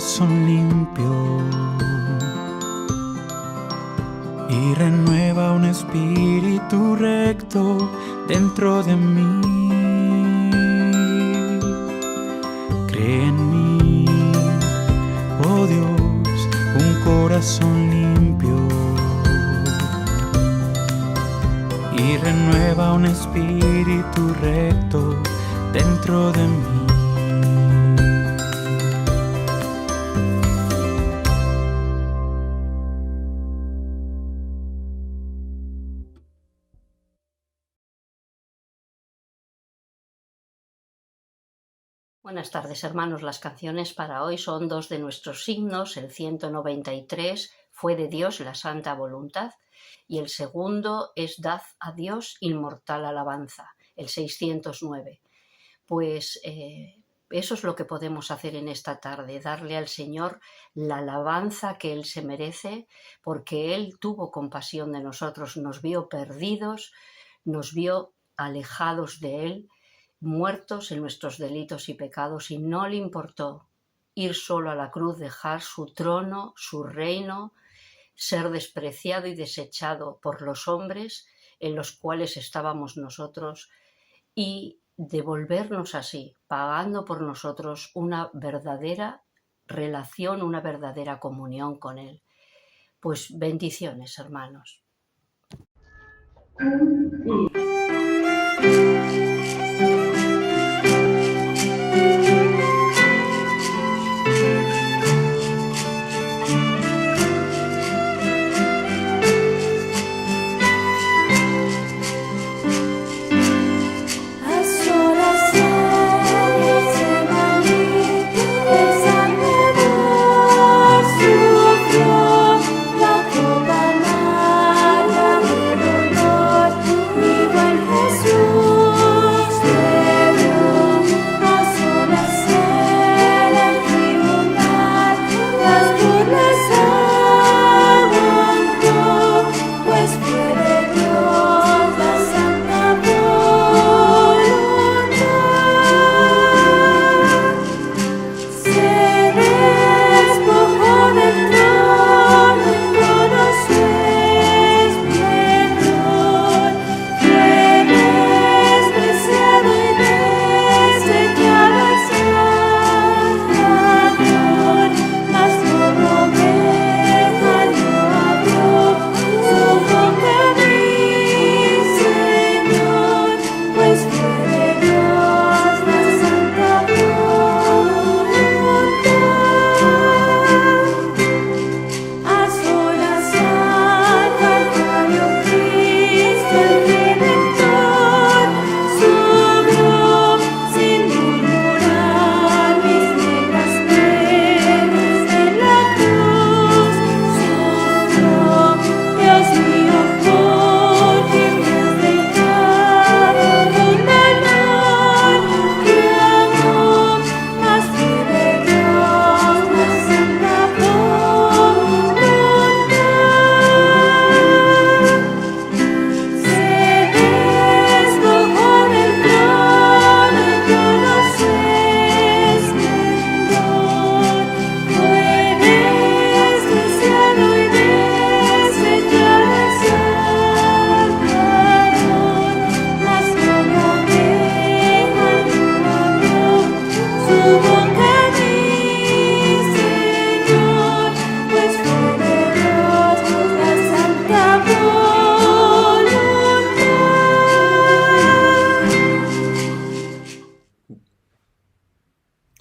corazón limpio y renueva un espíritu recto dentro de mí. Cree en mí, oh Dios, un corazón limpio y renueva un espíritu recto dentro de mí. Buenas tardes, hermanos. Las canciones para hoy son dos de nuestros himnos. El 193, Fue de Dios la santa voluntad, y el segundo es Dad a Dios inmortal alabanza, el 609. Pues eso es lo que podemos hacer en esta tarde, darle al Señor la alabanza que Él se merece, porque Él tuvo compasión de nosotros, nos vio perdidos, nos vio alejados de Él, muertos en nuestros delitos y pecados, y no le importó ir solo a la cruz, dejar su trono, su reino, ser despreciado y desechado por los hombres en los cuales estábamos nosotros, y devolvernos así, pagando por nosotros una verdadera relación, una verdadera comunión con Él. Pues bendiciones, hermanos.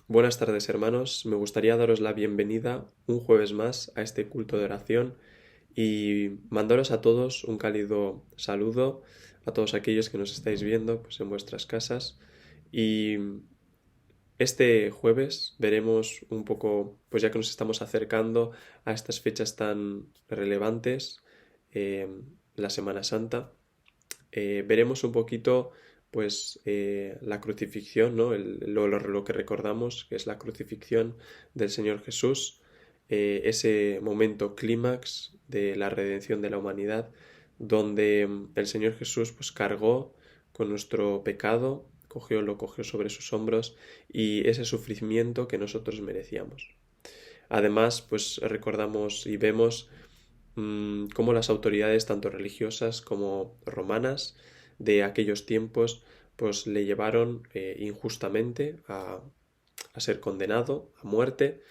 Buenas tardes, hermanos. Me gustaría daros la bienvenida un jueves más a este culto de oración y mandaros a todos un cálido saludo, a todos aquellos que nos estáis viendo pues, en vuestras casas. Y este jueves veremos un poco, pues ya que nos estamos acercando a estas fechas tan relevantes, la Semana Santa, veremos un poquito pues la crucifixión, ¿no? Lo que recordamos, que es la crucifixión del Señor Jesús, ese momento clímax de la redención de la humanidad, donde el Señor Jesús pues cargó con nuestro pecado, lo cogió sobre sus hombros y ese sufrimiento que nosotros merecíamos. Además, pues recordamos y vemos cómo las autoridades, tanto religiosas como romanas, de aquellos tiempos, pues le llevaron injustamente a ser condenado a muerte,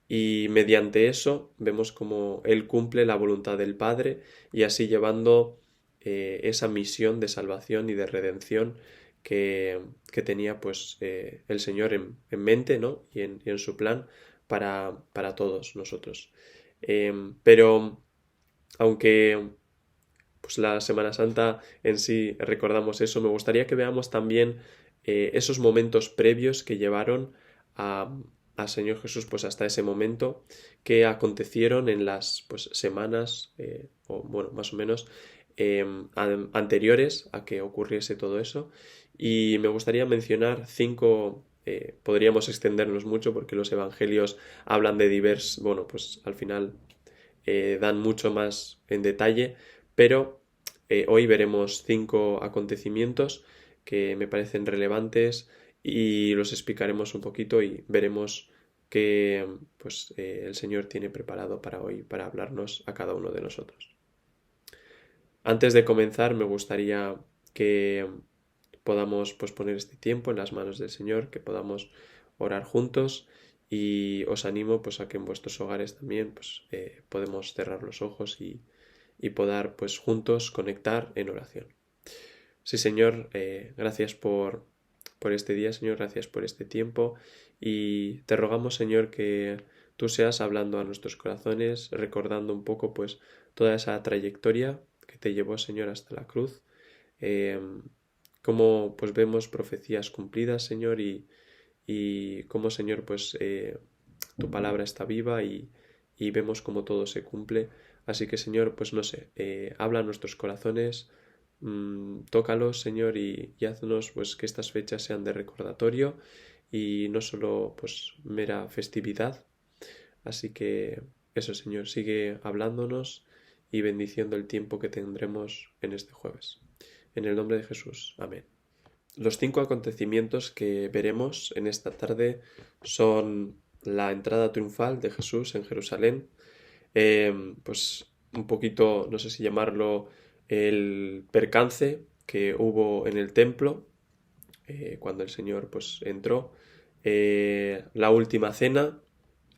y mediante eso vemos cómo él cumple la voluntad del Padre y así llevando esa misión de salvación y de redención que tenía pues el Señor en mente, ¿no? Y en su plan para todos nosotros. Pero aunque pues la Semana Santa en sí recordamos eso, me gustaría que veamos también esos momentos previos que llevaron al Señor Jesús pues hasta ese momento, que acontecieron en las pues semanas o bueno, más o menos anteriores a que ocurriese todo eso, y me gustaría mencionar 5. Podríamos extendernos mucho porque los evangelios hablan de bueno, pues al final dan mucho más en detalle, pero hoy veremos 5 acontecimientos que me parecen relevantes y los explicaremos un poquito y veremos que pues, el Señor tiene preparado para hoy, para hablarnos a cada uno de nosotros. Antes de comenzar, me gustaría que podamos pues, poner este tiempo en las manos del Señor, que podamos orar juntos, y os animo pues, a que en vuestros hogares también pues, podemos cerrar los ojos y poder pues, juntos conectar en oración. Sí, Señor, gracias por este día, Señor, gracias por este tiempo, y te rogamos, Señor, que tú seas hablando a nuestros corazones, recordando un poco pues toda esa trayectoria que te llevó, Señor, hasta la cruz, cómo pues vemos profecías cumplidas, Señor, y cómo, Señor, pues tu palabra está viva y vemos cómo todo se cumple. Así que, Señor, pues no sé, habla a nuestros corazones, tócalos, Señor, y haznos pues que estas fechas sean de recordatorio y no solo pues mera festividad. Así que eso, Señor, sigue hablándonos y bendiciendo el tiempo que tendremos en este jueves. En el nombre de Jesús. Amén. Los 5 acontecimientos que veremos en esta tarde son la entrada triunfal de Jesús en Jerusalén, pues un poquito, no sé si llamarlo, el percance que hubo en el templo cuando el Señor pues entró, la última cena,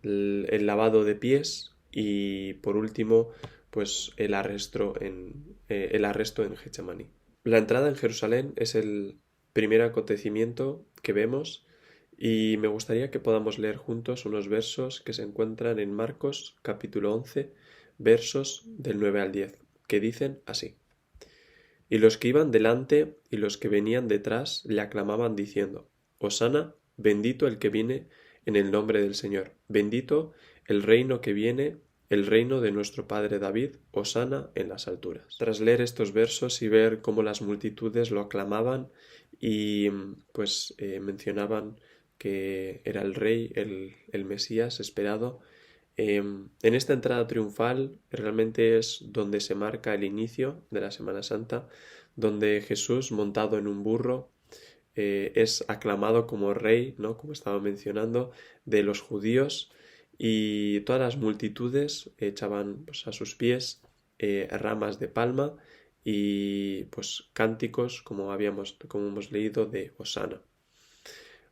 el lavado de pies y por último pues el arresto en Getsemaní. La entrada en Jerusalén es el primer acontecimiento que vemos, y me gustaría que podamos leer juntos unos versos que se encuentran en Marcos capítulo 11, versos del 9 al 10, que dicen así: Y los que iban delante y los que venían detrás le aclamaban diciendo: Hosana, bendito el que viene en el nombre del Señor, bendito el reino que viene, el reino de nuestro padre David, hosana en las alturas. Tras leer estos versos y ver cómo las multitudes lo aclamaban y pues mencionaban que era el rey, el Mesías esperado, en esta entrada triunfal realmente es donde se marca el inicio de la Semana Santa, donde Jesús, montado en un burro, es aclamado como rey, ¿no? Como estaba mencionando, de los judíos, y todas las multitudes echaban pues, a sus pies ramas de palma y pues cánticos, como hemos leído, de Hosana.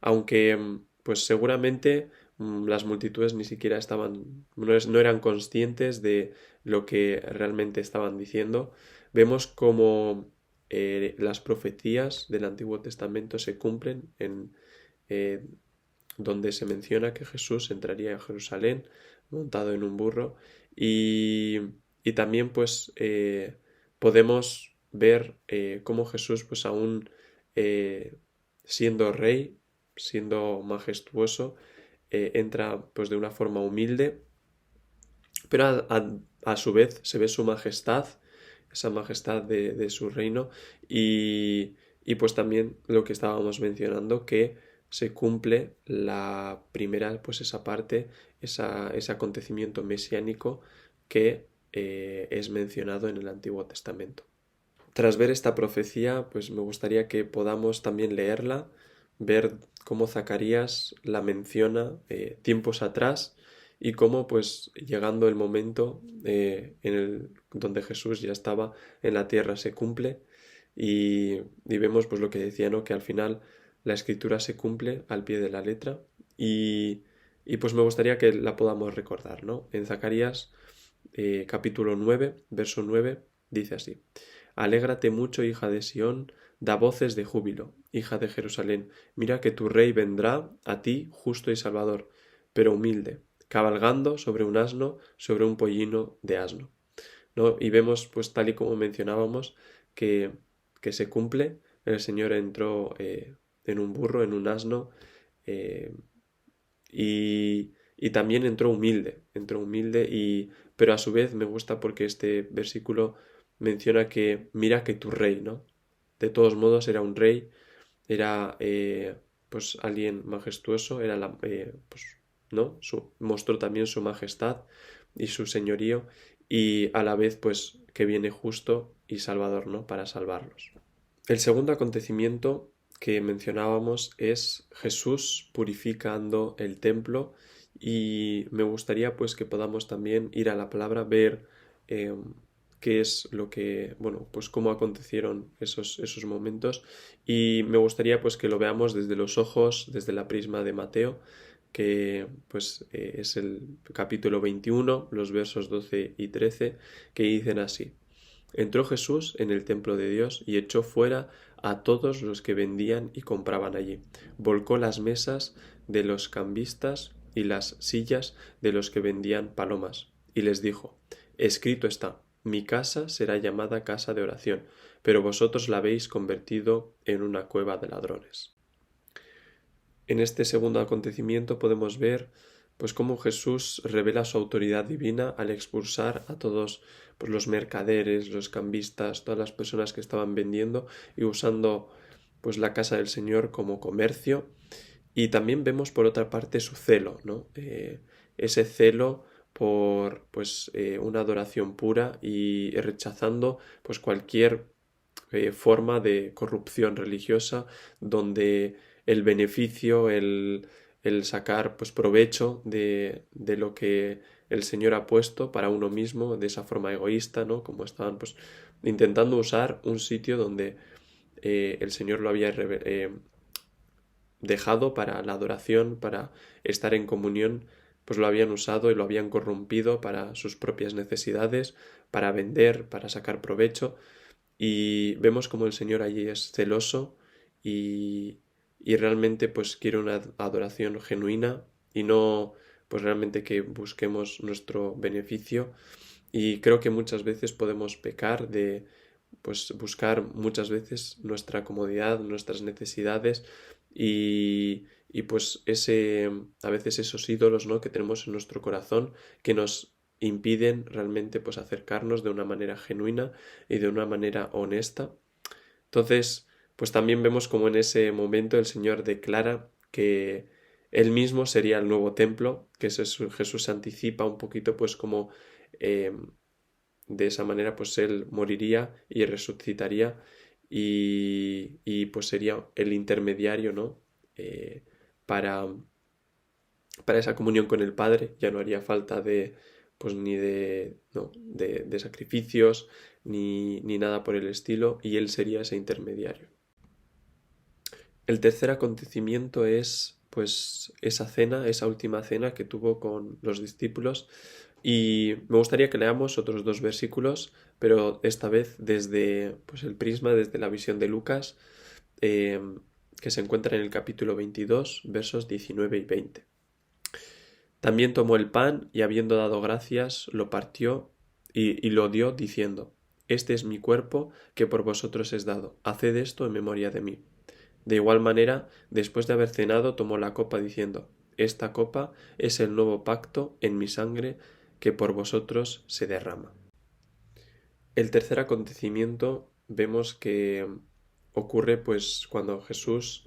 Aunque pues seguramente las multitudes ni siquiera no eran conscientes de lo que realmente estaban diciendo. Vemos como las profecías del Antiguo Testamento se cumplen donde se menciona que Jesús entraría a Jerusalén montado en un burro, y también pues podemos ver cómo Jesús pues aún siendo rey, siendo majestuoso, entra pues de una forma humilde, pero a su vez se ve su majestad, esa majestad de su reino, y pues también lo que estábamos mencionando, que se cumple la primera, pues esa parte, ese acontecimiento mesiánico que es mencionado en el Antiguo Testamento. Tras ver esta profecía, pues me gustaría que podamos también leerla, ver cómo Zacarías la menciona tiempos atrás, y cómo pues llegando el momento donde Jesús ya estaba en la tierra se cumple y vemos pues lo que decía, ¿no? Que al final la escritura se cumple al pie de la letra y pues me gustaría que la podamos recordar, ¿no? En Zacarías capítulo 9, verso 9, dice así: Alégrate mucho, hija de Sión, da voces de júbilo, hija de Jerusalén, mira que tu rey vendrá a ti justo y salvador, pero humilde, cabalgando sobre un asno, sobre un pollino de asno, ¿no? Y vemos, pues tal y como mencionábamos, que se cumple. El Señor entró en un burro, en un asno, eh, y también entró humilde, pero a su vez me gusta porque este versículo menciona que mira que tu rey, ¿no? De todos modos era un rey, era pues alguien majestuoso, era pues, ¿no? Mostró también su majestad y su señorío y a la vez pues que viene justo y salvador, ¿no? Para salvarlos. El segundo acontecimiento que mencionábamos es Jesús purificando el templo y me gustaría pues que podamos también ir a la palabra, ver qué es lo que, bueno, pues cómo acontecieron esos momentos y me gustaría pues que lo veamos desde los ojos, desde la prisma de Mateo, que pues es el capítulo 21, los versos 12 y 13, que dicen así: Entró Jesús en el templo de Dios y echó fuera a todos los que vendían y compraban allí. Volcó las mesas de los cambistas y las sillas de los que vendían palomas. Y les dijo: Escrito está, mi casa será llamada casa de oración, pero vosotros la habéis convertido en una cueva de ladrones. En este segundo acontecimiento podemos ver pues cómo Jesús revela su autoridad divina al expulsar a todos pues, los mercaderes, los cambistas, todas las personas que estaban vendiendo y usando pues la casa del Señor como comercio. Y también vemos por otra parte su celo, ¿no? Ese celo por pues una adoración pura y rechazando pues cualquier forma de corrupción religiosa donde el beneficio, el sacar pues provecho de lo que el Señor ha puesto para uno mismo de esa forma egoísta, ¿no? Como estaban pues intentando usar un sitio donde el Señor lo había dejado para la adoración, para estar en comunión, pues lo habían usado y lo habían corrompido para sus propias necesidades, para vender, para sacar provecho. Y vemos como el Señor allí es celoso y realmente pues quiere una adoración genuina y no pues realmente que busquemos nuestro beneficio. Y creo que muchas veces podemos pecar de pues buscar muchas veces nuestra comodidad, nuestras necesidades y pues a veces esos ídolos, ¿no? que tenemos en nuestro corazón que nos impiden realmente pues acercarnos de una manera genuina y de una manera honesta. Entonces, pues también vemos como en ese momento el Señor declara que Él mismo sería el nuevo templo, que Jesús se anticipa un poquito pues como de esa manera pues Él moriría y resucitaría y pues sería el intermediario, ¿no? Para esa comunión con el Padre. Ya no haría falta de pues ni de sacrificios ni nada por el estilo y Él sería ese intermediario. El tercer acontecimiento es pues esa cena, esa última cena que tuvo con los discípulos y me gustaría que leamos otros dos versículos, pero esta vez desde pues el prisma, desde la visión de Lucas, que se encuentra en el capítulo 22, versos 19 y 20. También tomó el pan y habiendo dado gracias, lo partió y lo dio diciendo: Este es mi cuerpo que por vosotros es dado, haced esto en memoria de mí. De igual manera, después de haber cenado, tomó la copa diciendo: Esta copa es el nuevo pacto en mi sangre que por vosotros se derrama. El tercer acontecimiento vemos que ocurre pues cuando Jesús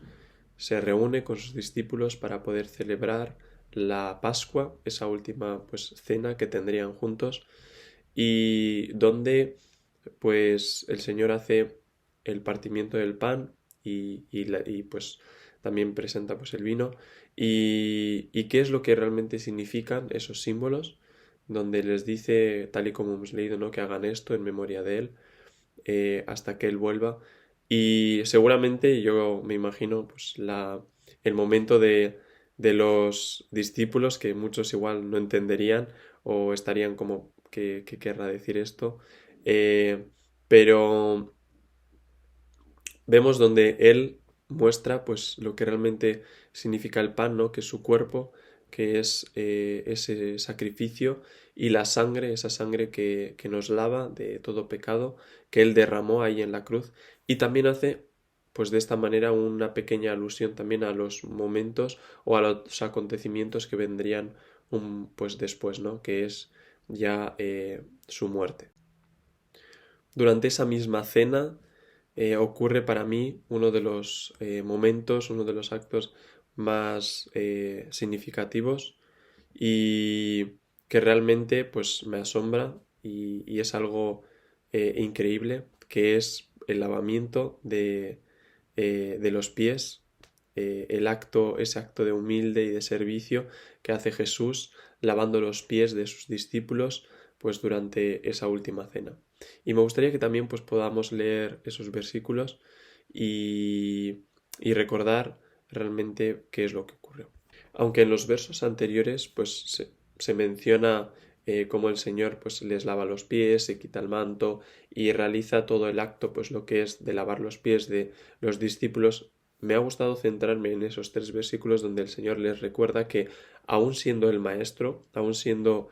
se reúne con sus discípulos para poder celebrar la Pascua, esa última pues cena que tendrían juntos y donde pues el Señor hace el partimiento del pan y pues también presenta pues el vino y qué es lo que realmente significan esos símbolos, donde les dice, tal y como hemos leído, ¿no? Que hagan esto en memoria de él, hasta que él vuelva. Y seguramente yo me imagino pues, el momento de los discípulos, que muchos igual no entenderían o estarían como, ¿qué querrá decir esto? Pero vemos donde él muestra pues lo que realmente significa el pan, ¿no? Que es su cuerpo, que es ese sacrificio, y la sangre, esa sangre que nos lava de todo pecado, que él derramó ahí en la cruz, y también hace pues de esta manera una pequeña alusión también a los momentos o a los acontecimientos que vendrían pues después, ¿no? Que es ya su muerte. Durante esa misma cena ocurre para mí uno de los momentos, uno de los actos más significativos y que realmente pues me asombra y es algo increíble, que es el lavamiento de los pies, ese acto de humilde y de servicio que hace Jesús lavando los pies de sus discípulos pues durante esa última cena. Y me gustaría que también pues podamos leer esos versículos y recordar realmente qué es lo que ocurrió. Aunque en los versos anteriores pues se menciona cómo el Señor pues les lava los pies, se quita el manto y realiza todo el acto pues lo que es de lavar los pies de los discípulos, me ha gustado centrarme en esos 3 versículos donde el Señor les recuerda que aún siendo el Maestro, aún siendo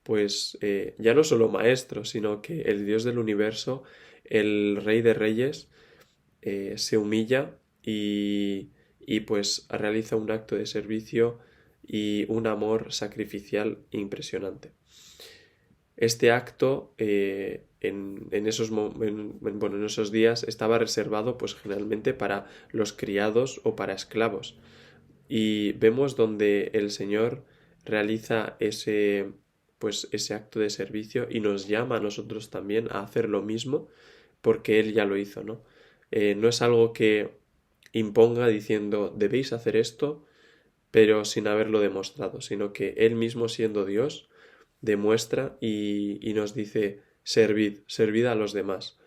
pues ya no solo Maestro, sino que el Dios del universo, el Rey de Reyes, se humilla y pues realiza un acto de servicio y un amor sacrificial impresionante. Este acto en esos días estaba reservado pues generalmente para los criados o para esclavos. Y vemos donde el Señor realiza ese acto de servicio y nos llama a nosotros también a hacer lo mismo porque Él ya lo hizo, ¿no? No es algo que imponga diciendo debéis hacer esto, pero sin haberlo demostrado, sino que Él mismo siendo Dios demuestra y nos dice servid a los demás.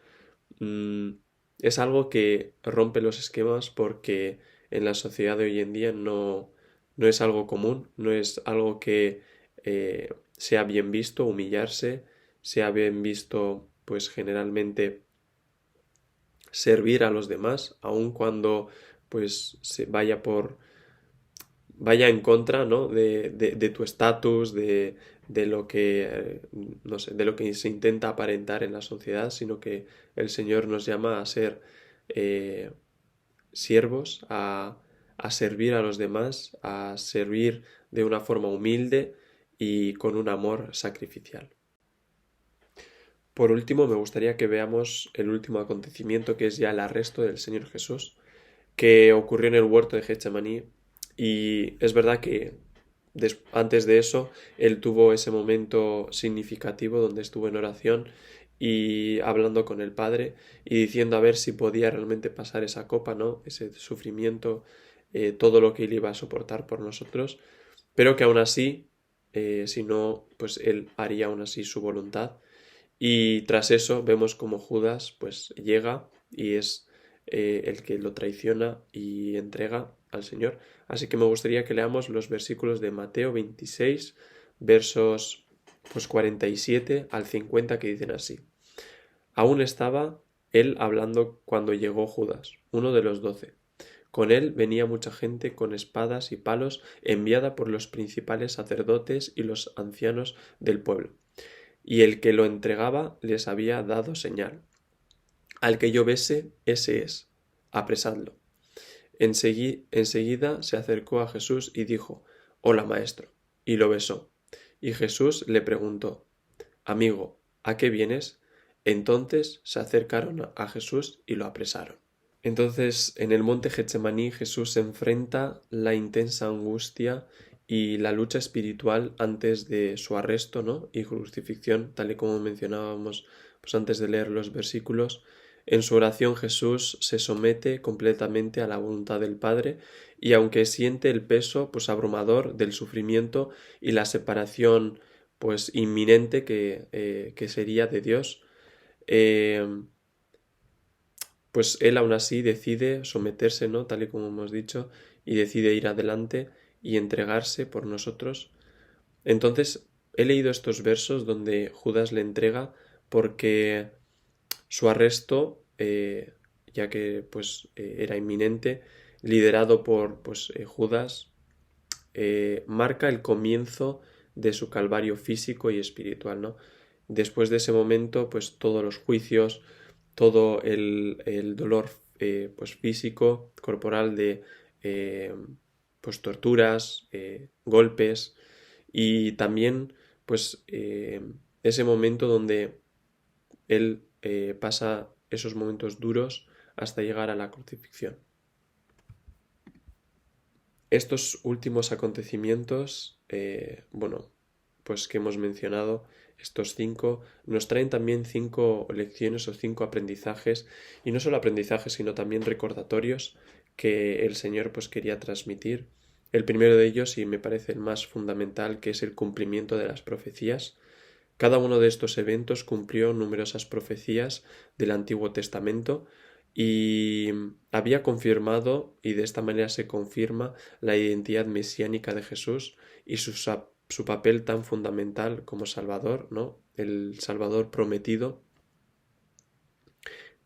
Es algo que rompe los esquemas porque en la sociedad de hoy en día no es algo común, no es algo que sea bien visto, humillarse, sea bien visto pues generalmente servir a los demás, aun cuando pues se vaya en contra, ¿no? de tu estatus, de lo que, no sé, de lo que se intenta aparentar en la sociedad, sino que el Señor nos llama a ser siervos, a servir a los demás, a servir de una forma humilde y con un amor sacrificial. Por último, me gustaría que veamos el último acontecimiento, que es ya el arresto del Señor Jesús, que ocurrió en el huerto de Getsemaní. Y es verdad que antes de eso, él tuvo ese momento significativo donde estuvo en oración y hablando con el Padre y diciendo a ver si podía realmente pasar esa copa, ¿no? Ese sufrimiento, todo lo que él iba a soportar por nosotros, pero que aún así, si no, pues él haría aún así su voluntad. Y tras eso vemos como Judas pues llega y es el que lo traiciona y entrega al Señor. Así que me gustaría que leamos los versículos de Mateo 26, versos pues 47 al 50, que dicen así. Aún estaba él hablando cuando llegó Judas, uno de los 12. Con él venía mucha gente con espadas y palos, enviada por los principales sacerdotes y los ancianos del pueblo. Y el que lo entregaba les había dado señal. Al que yo bese, ese es. Apresadlo. Enseguida se acercó a Jesús y dijo, Hola, maestro, y lo besó. Y Jesús le preguntó, Amigo, ¿a qué vienes? Entonces se acercaron a Jesús y lo apresaron. Entonces, en el monte Getsemaní, Jesús enfrenta la intensa angustia y la lucha espiritual antes de su arresto, ¿no? y crucifixión, tal y como mencionábamos pues antes de leer los versículos. En su oración Jesús se somete completamente a la voluntad del Padre y aunque siente el peso pues abrumador del sufrimiento y la separación pues inminente que sería de Dios, eh, pues él aún así decide someterse, ¿no? Tal y como hemos dicho, y decide ir adelante y entregarse por nosotros. Entonces, he leído estos versos donde Judas le entrega porque su arresto, ya que pues era inminente, liderado por pues, Judas, marca el comienzo de su calvario físico y espiritual, ¿no? Después de ese momento, pues todos los juicios, todo el dolor pues físico, corporal de pues torturas, golpes y también pues ese momento donde él pasa esos momentos duros hasta llegar a la crucifixión. Estos últimos acontecimientos, bueno, pues que hemos mencionado, estos 5, nos traen también 5 lecciones o 5 aprendizajes, y no solo aprendizajes, sino también recordatorios que el Señor pues quería transmitir. El primero de ellos, y me parece el más fundamental, que es el cumplimiento de las profecías. Cada uno de estos eventos cumplió numerosas profecías del Antiguo Testamento y había confirmado, y de esta manera se confirma, la identidad mesiánica de Jesús y su papel tan fundamental como Salvador, ¿no? El Salvador prometido.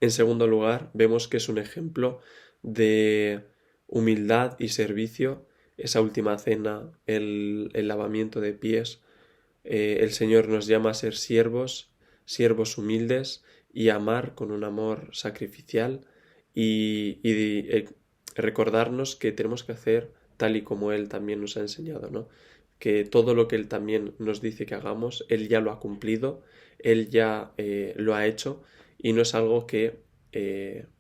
En segundo lugar, vemos que es un ejemplo de humildad y servicio, esa última cena, el lavamiento de pies. El Señor nos llama a ser siervos, siervos humildes y amar con un amor sacrificial y recordarnos que tenemos que hacer tal y como Él también nos ha enseñado, ¿no? Que todo lo que Él también nos dice que hagamos, Él ya lo ha cumplido, Él ya lo ha hecho y no es algo que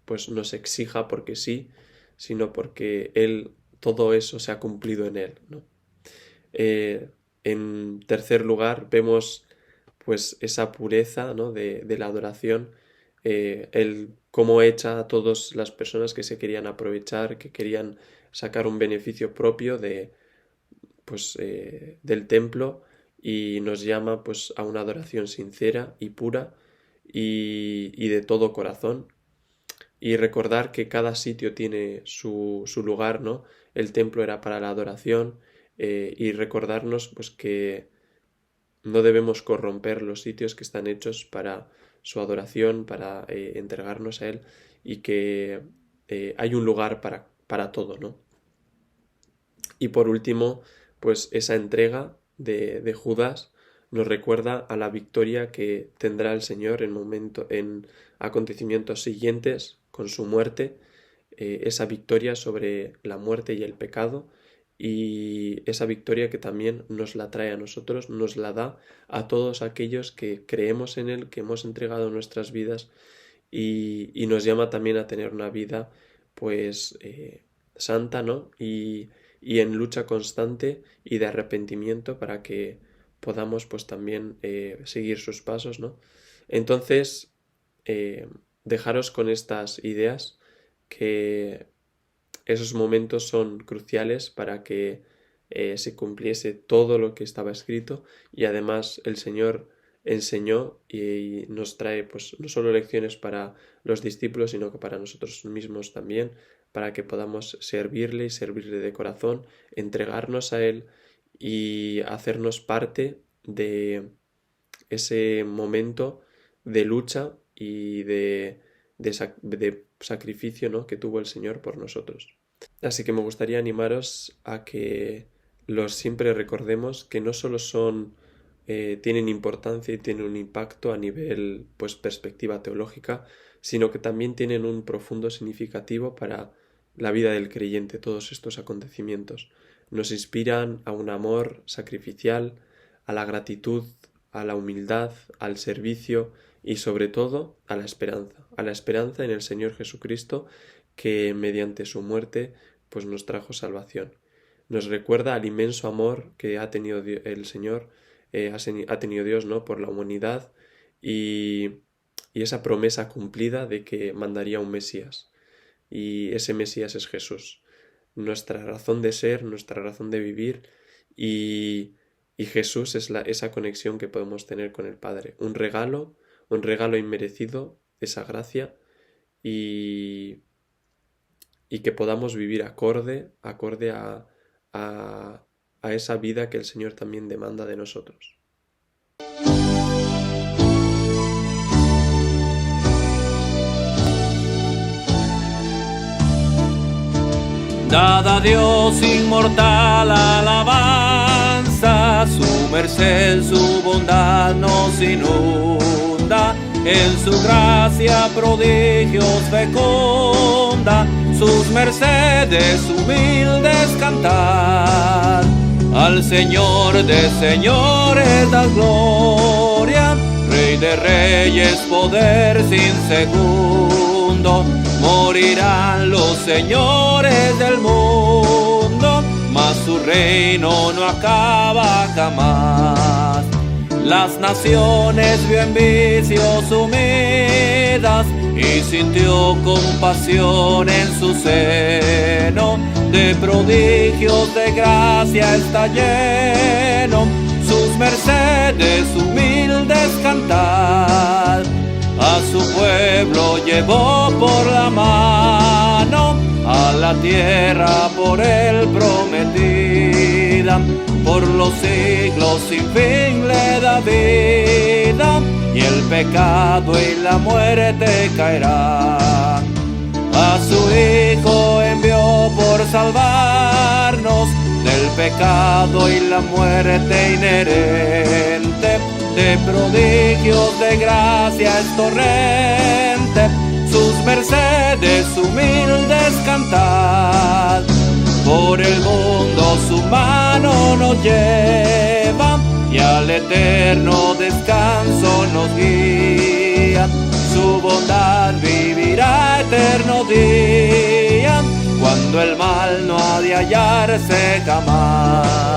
pues nos exija porque sí, sino porque Él, todo eso se ha cumplido en Él, ¿no? En tercer lugar, vemos pues esa pureza, ¿no? de la adoración, el cómo echa a todas las personas que se querían aprovechar, que querían sacar un beneficio propio pues, del templo y nos llama pues, a una adoración sincera y pura y de todo corazón. Y recordar que cada sitio tiene su lugar, ¿no? El templo era para la adoración, y recordarnos pues que no debemos corromper los sitios que están hechos para su adoración, para entregarnos a Él y que hay un lugar para todo, ¿no? Y por último, pues esa entrega de Judas nos recuerda a la victoria que tendrá el Señor en acontecimientos siguientes con su muerte, esa victoria sobre la muerte y el pecado, y esa victoria que también nos la trae a nosotros, nos la da a todos aquellos que creemos en Él, que hemos entregado nuestras vidas y nos llama también a tener una vida pues santa, ¿no? Y en lucha constante y de arrepentimiento para que podamos pues también seguir sus pasos, ¿no? Entonces, dejaros con estas ideas que esos momentos son cruciales para que se cumpliese todo lo que estaba escrito y además el Señor enseñó y nos trae pues no solo lecciones para los discípulos sino que para nosotros mismos también, para que podamos servirle y servirle de corazón, entregarnos a Él y hacernos parte de ese momento de lucha y de sacrificio, ¿no? que tuvo el Señor por nosotros. Así que me gustaría animaros a que los siempre recordemos que no solo tienen importancia y tienen un impacto a nivel pues perspectiva teológica, sino que también tienen un profundo significativo para la vida del creyente todos estos acontecimientos. Nos inspiran a un amor sacrificial, a la gratitud, a la humildad, al servicio y sobre todo a la esperanza en el Señor Jesucristo que mediante su muerte pues nos trajo salvación. Nos recuerda al inmenso amor que ha tenido el Señor, ha tenido Dios, ¿no? por la humanidad y y esa promesa cumplida de que mandaría un Mesías. Y ese Mesías es Jesús, nuestra razón de ser, nuestra razón de vivir, y Jesús es esa conexión que podemos tener con el Padre. Un regalo inmerecido, esa gracia, y que podamos vivir acorde a esa vida que el Señor también demanda de nosotros. Dad a Dios inmortal alabanza, su merced, su bondad nos inunda, en su gracia prodigios fecunda, sus mercedes humildes cantar. Al Señor de señores da gloria, Rey de reyes, poder sin segundo. Morirán los señores del mundo, mas su reino no acaba jamás. Las naciones vio en vicios sumidas y sintió compasión en su seno. De prodigios de gracia está lleno, sus mercedes humildes cantad. A su pueblo llevó por la mano, a la tierra por él prometida. Por los siglos sin fin le da vida, y el pecado y la muerte caerán. A su Hijo envió por salvarnos del pecado y la muerte inherente. De prodigios de gracia es torrente, sus mercedes humildes cantad. Por el mundo su mano nos lleva, y al eterno descanso nos guía. Su bondad vivirá eterno día, cuando el mal no ha de hallarse jamás.